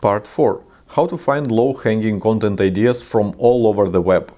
Part 4. How to find low-hanging content ideas from all over the web.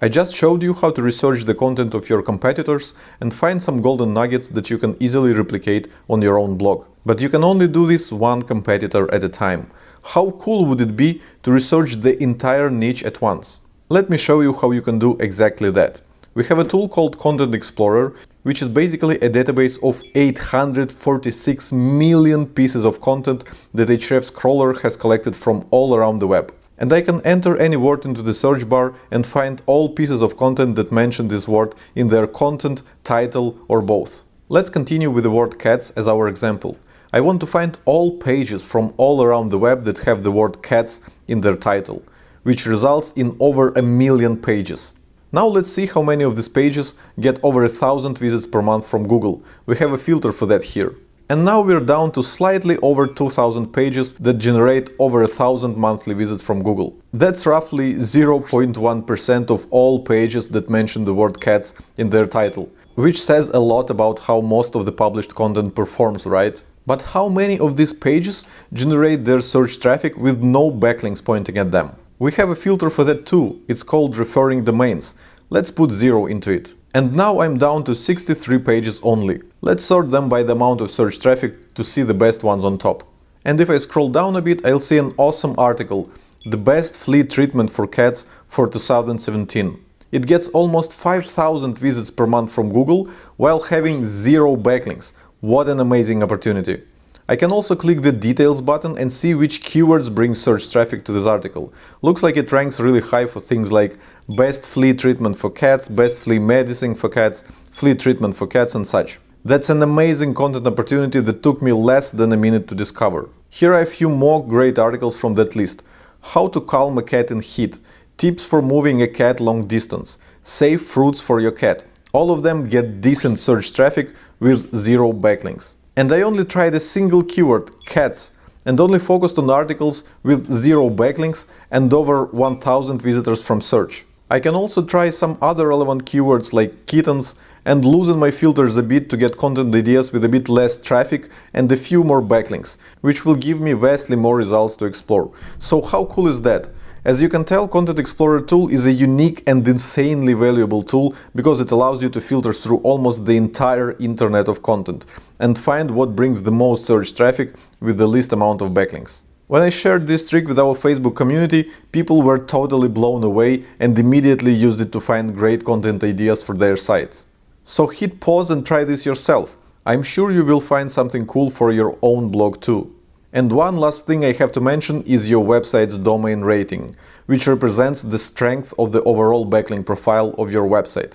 I just showed you how to research the content of your competitors and find some golden nuggets that you can easily replicate on your own blog. But you can only do this one competitor at a time. How cool would it be to research the entire niche at once? Let me show you how you can do exactly that. We have a tool called Content Explorer, which is basically a database of 846 million pieces of content that Ahrefs crawler has collected from all around the web. And I can enter any word into the search bar and find all pieces of content that mention this word in their content, title, or both. Let's continue with the word cats as our example. I want to find all pages from all around the web that have the word cats in their title, which results in over 1 million pages. Now let's see how many of these pages get over 1,000 visits per month from Google. We have a filter for that here. And now we're down to slightly over 2,000 pages that generate over 1,000 monthly visits from Google. That's roughly 0.1% of all pages that mention the word cats in their title, which says a lot about how most of the published content performs, right? But how many of these pages generate their search traffic with no backlinks pointing at them? We have a filter for that too. It's called referring domains. Let's put 0 into it. And now I'm down to 63 pages only. Let's sort them by the amount of search traffic to see the best ones on top. And if I scroll down a bit, I'll see an awesome article, The Best Flea Treatment for Cats for 2017. It gets almost 5,000 visits per month from Google while having 0 backlinks. What an amazing opportunity! I can also click the details button and see which keywords bring search traffic to this article. Looks like it ranks really high for things like best flea treatment for cats, best flea medicine for cats, flea treatment for cats and such. That's an amazing content opportunity that took me less than a minute to discover. Here are a few more great articles from that list. How to calm a cat in heat, tips for moving a cat long distance, safe fruits for your cat. All of them get decent search traffic with 0 backlinks. And I only tried a single keyword, cats, and only focused on articles with 0 backlinks and over 1,000 visitors from search. I can also try some other relevant keywords like kittens and loosen my filters a bit to get content ideas with a bit less traffic and a few more backlinks, which will give me vastly more results to explore. So how cool is that? As you can tell, Content Explorer tool is a unique and insanely valuable tool because it allows you to filter through almost the entire internet of content and find what brings the most search traffic with the least amount of backlinks. When I shared this trick with our Facebook community, people were totally blown away and immediately used it to find great content ideas for their sites. So hit pause and try this yourself. I'm sure you will find something cool for your own blog too. And one last thing I have to mention is your website's domain rating, which represents the strength of the overall backlink profile of your website.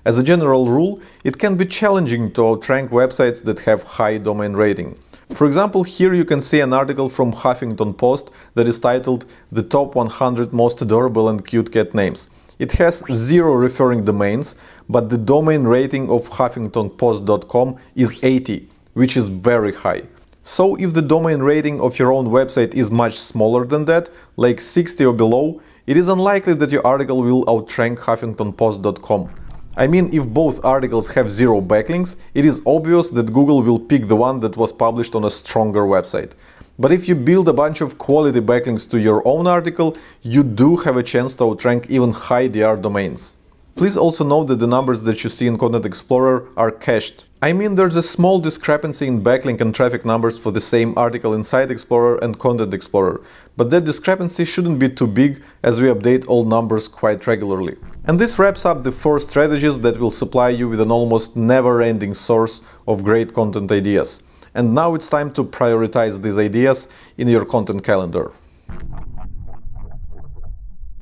As a general rule, it can be challenging to outrank websites that have high domain rating. For example, here you can see an article from Huffington Post that is titled The Top 100 Most Adorable and Cute Cat Names. It has 0 referring domains, but the domain rating of huffingtonpost.com is 80, which is very high. So if the domain rating of your own website is much smaller than that, like 60 or below, it is unlikely that your article will outrank huffingtonpost.com. I mean, if both articles have 0 backlinks, it is obvious that Google will pick the one that was published on a stronger website. But if you build a bunch of quality backlinks to your own article, you do have a chance to outrank even high DR domains. Please also note that the numbers that you see in Content Explorer are cached. I mean, there's a small discrepancy in backlink and traffic numbers for the same article in Site Explorer and Content Explorer, but that discrepancy shouldn't be too big as we update all numbers quite regularly. And this wraps up the 4 strategies that will supply you with an almost never-ending source of great content ideas. And now it's time to prioritize these ideas in your content calendar.